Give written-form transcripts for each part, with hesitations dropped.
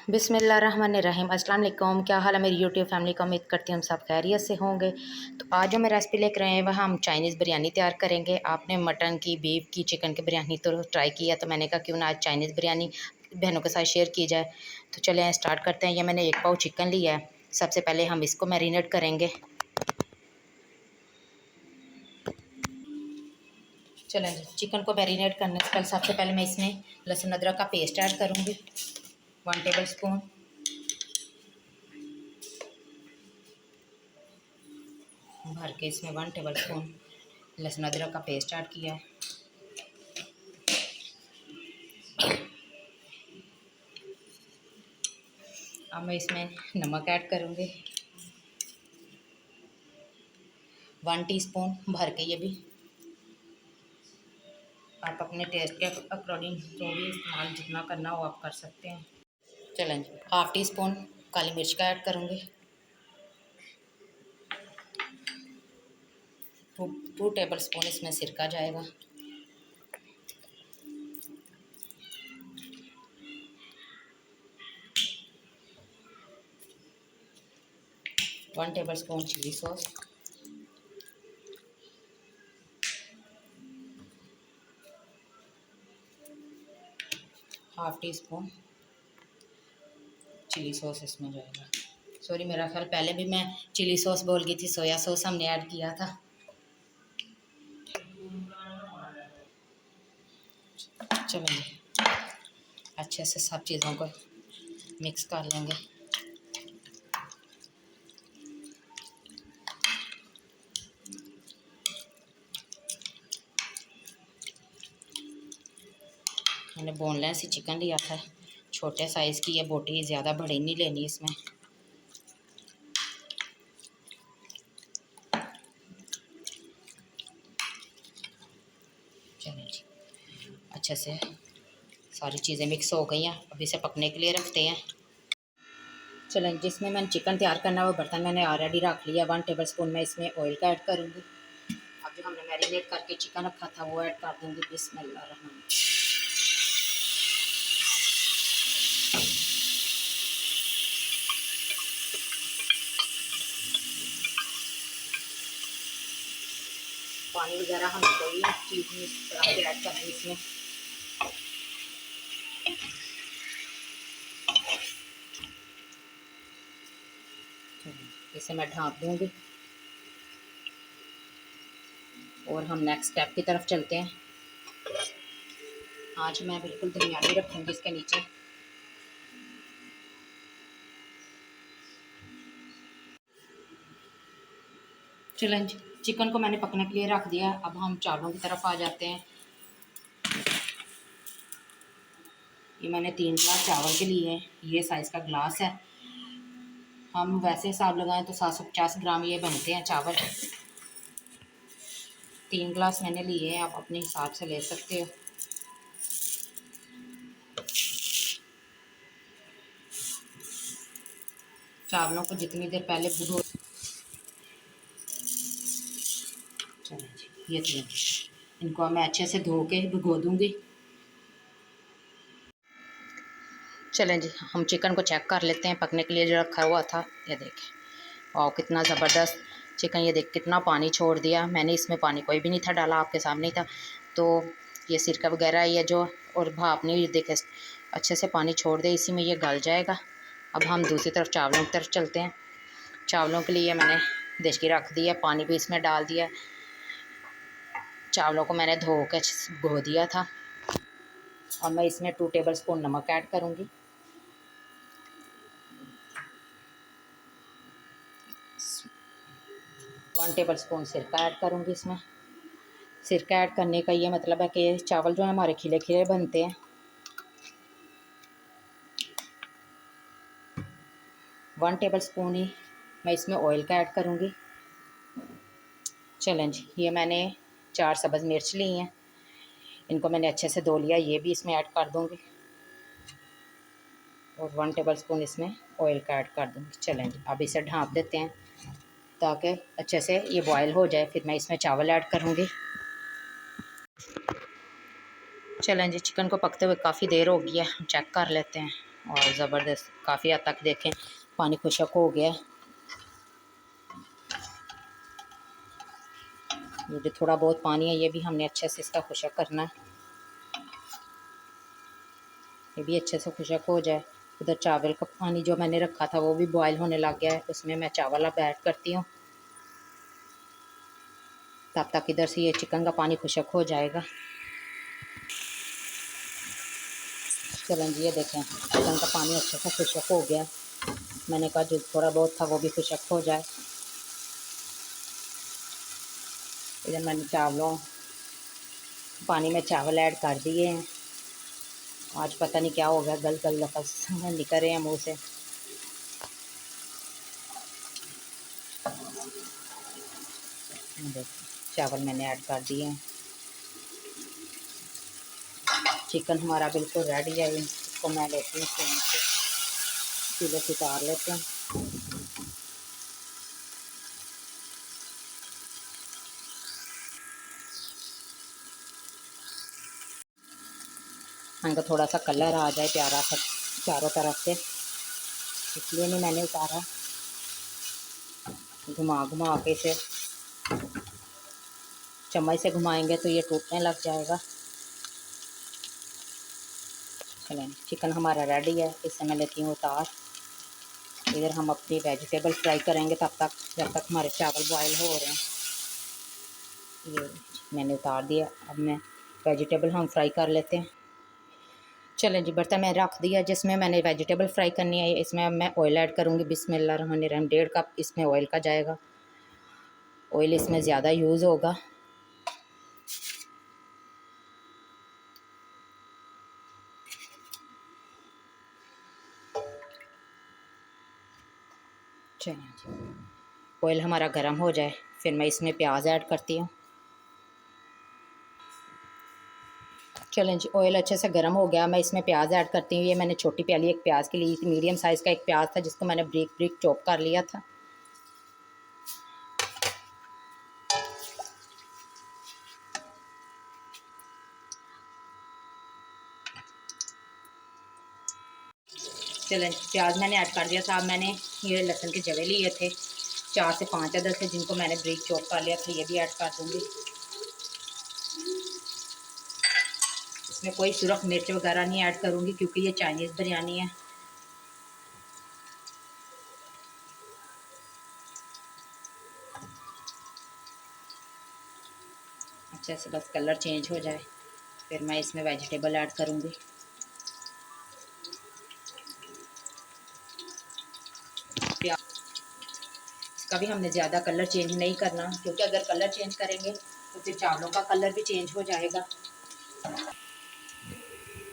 बिस्मिल्लाहिर्रहमानिर्रहीम। अस्सलाम वालेकुम। क्या हाल है मेरी यूट्यूब फैमिली का। उम्मीद करती हूँ हम सब खैरियत से होंगे। तो आज जो मैं रेसिपी लेकर आए हैं वह हम चाइनीज़ बिरयानी तैयार करेंगे। आपने मटन की, बीफ की, चिकन की बिरयानी तो ट्राई किया, तो मैंने कहा क्यों ना आज चाइनीज़ बिरयानी बहनों के साथ शेयर की जाए। तो चले स्टार्ट करते हैं। यह मैंने 1 पाव चिकन लिया है। सबसे पहले हम इसको मैरिनेट करेंगे। चलें जी, चिकन को मैरिनेट करने से पहले सबसे पहले मैं इसमें लहसुन अदरक का पेस्ट ऐड करूँगी 1 टेबल स्पून। भर के इसमें 1 टेबल स्पून लहसुन अदरक का पेस्ट ऐड किया है। अब मैं इसमें नमक ऐड करूँगी 1 टीस्पून भर के। ये भी आप अपने टेस्ट के अकॉर्डिंग जो भी इस्तेमाल जितना करना हो आप कर सकते हैं। चलें जी, ½ टीस्पून काली मिर्च का ऐड करूँगी। 2 टेबल स्पून इसमें सिरका जाएगा। One tablespoon chilli sauce. ½ teaspoon chilli sauce इसमें जाएगा। सॉरी, मेरा ख्याल पहले भी मैं चिली सॉस बोल गई थी, सोया सॉस हमने ऐड किया था। चलें, अच्छे से सब चीज़ों को मिक्स कर लेंगे। मैंने बोनलेस ही चिकन लिया था, छोटे साइज़ की। ये बोटी ज़्यादा बड़ी नहीं लेनी इसमें। चलिए जी, अच्छे से सारी चीज़ें मिक्स हो गई हैं। अब इसे पकने के लिए रखते हैं। चलें, जिसमें मैंने चिकन तैयार करना है वो बर्तन मैंने ऑलरेडी रख लिया। 1 टेबल स्पून मैं इसमें ऑयल का ऐड करूँगी। अब जो हमने मैरिनेट करके चिकन रखा था वो ऐड कर दूँगी। बिस्मिल्लाहिर्रहमानिर्रहीम। पानी वगैरह हम कोई चीज़ नहीं इस तरह से ऐड करनी इसमें। इसे मैं ढाँप दूँगी और हम नेक्स्ट स्टेप की तरफ चलते हैं। आज मैं बिल्कुल दरमियानी रखूँगी इसके नीचे। चलें, चिकन को मैंने पकने के लिए रख दिया। अब हम चावलों की तरफ आ जाते हैं। ये मैंने 3 गिलास चावल के लिए हैं। ये साइज़ का ग्लास है। हम वैसे हिसाब लगाएं तो 750 ग्राम ये बनते हैं चावल। 3 गिलास मैंने लिए हैं, आप अपने हिसाब से ले सकते हो। चावलों को जितनी देर पहले भिगो, चलें जी, ये 3, इनको मैं अच्छे से धो के भिगो दूँगी। चलें जी, हम चिकन को चेक कर लेते हैं पकने के लिए जो रखा हुआ था। ये देखें, वाह कितना ज़बरदस्त चिकन। ये देख कितना पानी छोड़ दिया। मैंने इसमें पानी कोई भी नहीं था डाला, आपके सामने ही था। तो ये सिरका वगैरह ये जो और भाप नहीं, देखे अच्छे से पानी छोड़ दे, इसी में ये गल जाएगा। अब हम दूसरी तरफ चावलों की तरफ चलते हैं। चावलों के लिए मैंने देचकी रख दी है, पानी भी इसमें डाल दिया। चावलों को मैंने धो के भिगो दिया था। और मैं इसमें 2 टेबल स्पून नमक ऐड करूँगी। 1 टेबल स्पून सिरका ऐड करूँगी इसमें। सिरका ऐड करने का ये मतलब है कि चावल जो है हमारे खिले खिले बनते हैं। 1 टेबल स्पून ही मैं इसमें ऑयल का ऐड करूँगी। चलें जी, ये मैंने 4 सब्ज़ मिर्च ली हैं, इनको मैंने अच्छे से धो लिया। ये भी इसमें ऐड कर दूँगी और 1 टेबल स्पून इसमें ऑयल का ऐड कर दूँगी। चलें जी, अब इसे ढाँप देते हैं ताकि अच्छे से ये बॉयल हो जाए। फिर मैं इसमें चावल ऐड करूँगी। चलें जी, चिकन को पकते हुए काफ़ी देर हो गई है, चेक कर लेते हैं। और ज़बरदस्त काफ़ी हद तक देखें पानी खुशक हो गया। ये जो थोड़ा बहुत पानी है ये भी हमने अच्छे से इसका खुशक करना है, ये भी अच्छे से खुशक हो जाए। उधर चावल का पानी जो मैंने रखा था वो भी बॉयल होने लग गया है, उसमें मैं चावल अब ऐड करती हूँ। तब तक इधर से ये चिकन का पानी खुशक हो जाएगा। चलें जी, ये देखें चिकन का पानी अच्छे से खुशक हो गया। मैंने कहा जो थोड़ा बहुत था वो भी खुशक हो जाए। इधर मैंने चावलों पानी में चावल ऐड कर दिए हैं। आज पता नहीं क्या हो गया, गल गल लफज निकल रहे हैं मुँह से। देखिए चावल मैंने ऐड कर दिए हैं। चिकन हमारा बिल्कुल रेडी है। इसको मैं लेती हूँ फ्लेम से, चूल्हे से उतार लेते हैं। इनका थोड़ा सा कलर आ जाए प्यारा सा चारों तरफ से, इसलिए नहीं मैंने उतारा। घुमा घुमा के इसे चम्मच से घुमाएंगे तो ये टूटने लग जाएगा। चलें चिकन हमारा रेडी है, इसे मैं लेती हूँ उतार। इधर हम अपनी वेजिटेबल फ्राई करेंगे तब तक, जब तक हमारे चावल बॉयल हो रहे हैं। ये मैंने उतार दिया, अब मैं वेजिटेबल हम फ्राई कर लेते हैं। चलें जी, बर्तन मैं रख दिया जिसमें मैंने वेजिटेबल फ्राई करनी है। इसमें अब मैं ऑयल ऐड करूँगी। बिस्मिल्लाहिर्रहमानिर्रहीम। 1.5 कप इसमें ऑयल का जाएगा। ऑयल इसमें ज़्यादा यूज़ होगा। चलिए जी, ऑयल हमारा गर्म हो जाए फिर मैं इसमें प्याज ऐड करती हूँ। चलें जी, ऑयल अच्छे से गर्म हो गया, मैं इसमें प्याज ऐड करती हूँ। ये मैंने छोटी प्याली एक प्याज की ली थी, मीडियम साइज़ का एक प्याज था जिसको मैंने ब्रिक ब्रिक चॉप कर लिया था। चलें प्याज मैंने ऐड कर दिया था। अब मैंने ये लहसुन के जवे लिए थे 4 से 5 अदर से, जिनको मैंने ब्रिक चॉप कर लिया था, ये भी ऐड कर दूँगी। इसमें कोई सुरख मिर्च वगैरह नहीं ऐड करूँगी क्योंकि ये चाइनीज़ बिरयानी है। अच्छे से बस कलर चेंज हो जाए फिर मैं इसमें वेजिटेबल ऐड करूँगी। इसका भी हमने ज़्यादा कलर चेंज नहीं करना क्योंकि अगर कलर चेंज करेंगे तो फिर चावलों का कलर भी चेंज हो जाएगा।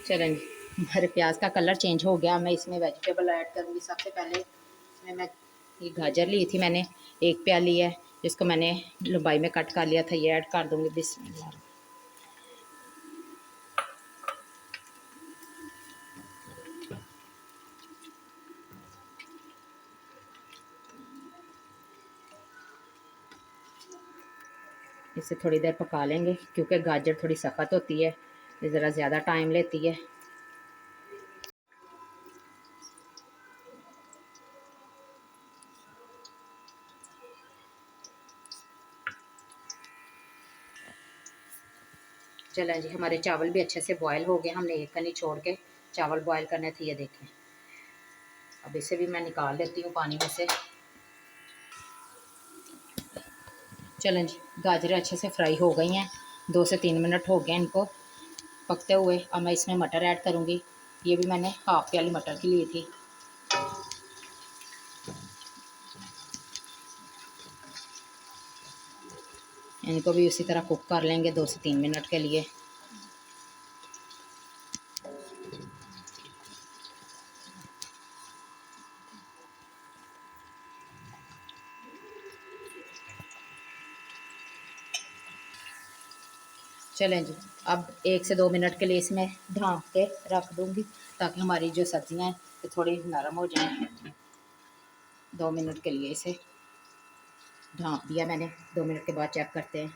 चलें हमारे प्याज का कलर चेंज हो गया, मैं इसमें वेजिटेबल ऐड करूँगी। सबसे पहले इसमें मैं ये गाजर ली थी मैंने, एक प्याली है, जिसको मैंने लंबाई में कट कर लिया था, ये ऐड कर दूँगी। बिस्मिल्लाह। इसे थोड़ी देर पका लेंगे क्योंकि गाजर थोड़ी सख्त होती है, ये ज़रा ज़्यादा टाइम लेती है। चलें जी, हमारे चावल भी अच्छे से बॉयल हो गए। हमने एक कनी छोड़ के चावल बॉयल करने थे, ये देखें। अब इसे भी मैं निकाल लेती हूँ पानी में से। चलें जी, गाजरें अच्छे से फ्राई हो गई हैं, 2 से 3 मिनट हो गए इनको पकते हुए। अब मैं इसमें मटर ऐड करूँगी। ये भी मैंने हाफ प्याली मटर की ली थी। इनको भी उसी तरह कुक कर लेंगे 2 से 3 मिनट के लिए। चलें जी, अब 1 से 2 मिनट के लिए इसमें ढाँप के रख दूँगी ताकि हमारी जो सब्ज़ियाँ हैं ये थोड़ी नरम हो जाएँ। 2 मिनट के लिए इसे ढाँप दिया मैंने, 2 मिनट के बाद चेक करते हैं।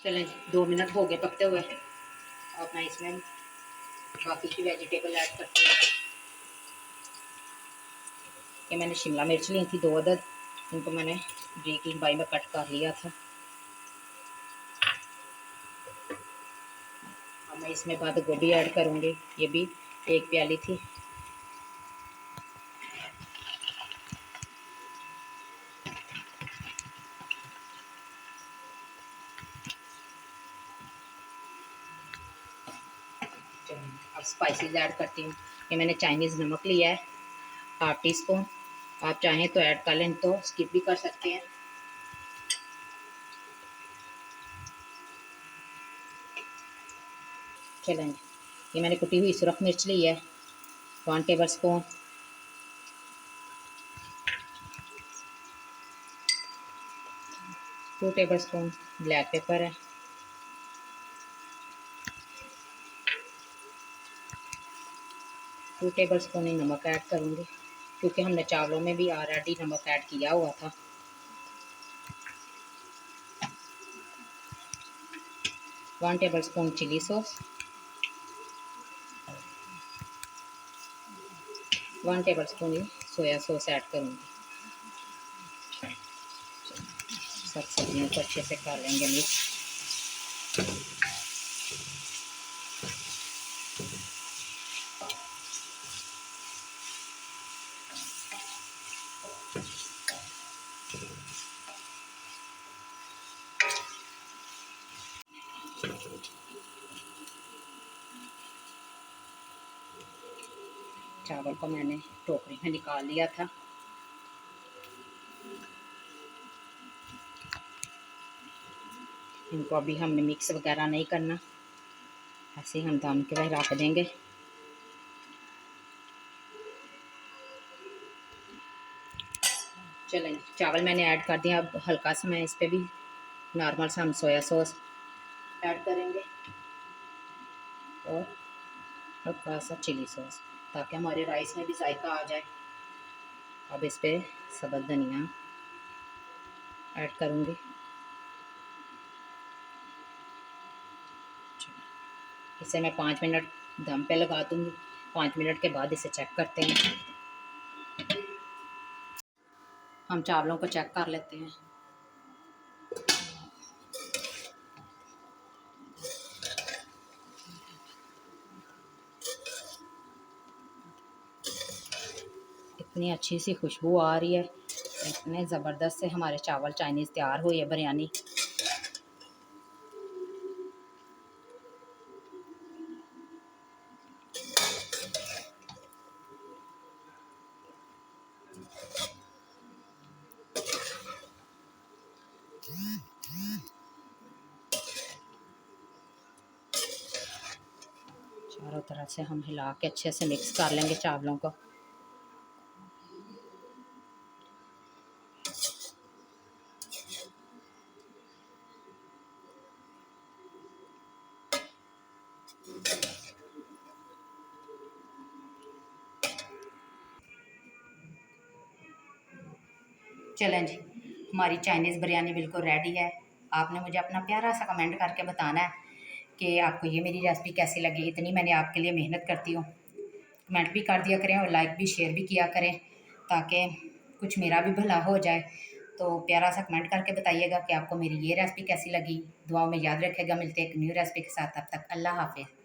चलें जी, 2 मिनट हो गए पकते हुए। अब मैं इसमें बाकी की वेजिटेबल ऐड करते हैं। ये मैंने शिमला मिर्च ली थी 2 अदद, इनको मैंने बारीक लंबाई में कट कर लिया था। अब मैं इसमें बाद गोभी ऐड करूँगी, ये भी 1 प्याली थी। अब स्पाइसेस ऐड करती हूँ। ये मैंने चाइनीज़ नमक लिया है 1/2 टीस्पून, आप चाहें तो ऐड कर लें, तो स्किप भी कर सकते हैं। चलेंगे, ये मैंने कुटी हुई सुरख मिर्च ली है 1 table spoon, 2 table spoon black pepper है, 2 टेबल स्पून ही नमक ऐड करूँगी, क्योंकि हमने चावलों में भी ऑलरेडी नमक ऐड किया हुआ था। 1 tablespoon chilli sauce, 1 tablespoon ही सोया सॉस ऐड करूँगी। सब सब्जियों को अच्छे से कर लेंगे मिक्स। चावल को मैंने टोकरी में निकाल लिया था। इनको अभी हमने मिक्स वगैरह नहीं करना, ऐसे ही हम दम के वह रख देंगे। चलें, चावल मैंने ऐड कर दिया। अब हल्का सा मैं इस पर भी नॉर्मल सा हम सोया सॉस ऐड करेंगे और हल्का सा चिली सॉस, ताकि हमारे राइस में भी जायका आ जाए। अब इस पर सब्ज़ धनिया ऐड करूँगी। इसे मैं 5 मिनट दम पे लगा दूँगी। 5 मिनट के बाद इसे चेक करते हैं। हम चावलों को चेक कर लेते हैं। इतनी अच्छी सी खुशबू आ रही है, इतने ज़बरदस्त से हमारे चावल चाइनीज़ तैयार हुई है बिरयानी। चारों तरफ से हम हिला के अच्छे से मिक्स कर लेंगे चावलों को। चलें जी, हमारी चाइनीज़ बिरयानी बिल्कुल रेडी है। आपने मुझे अपना प्यारा सा कमेंट करके बताना है कि आपको ये मेरी रेसिपी कैसी लगी। इतनी मैंने आपके लिए मेहनत करती हूँ। कमेंट भी कर दिया करें और लाइक भी शेयर भी किया करें, ताकि कुछ मेरा भी भला हो जाए। तो प्यारा सा कमेंट करके बताइएगा कि आपको मेरी ये रेसिपी कैसी लगी। दुआओं में याद रखेगा। मिलते हैं एक न्यू रेसिपी के साथ, तब तक अल्लाह हाफिज़।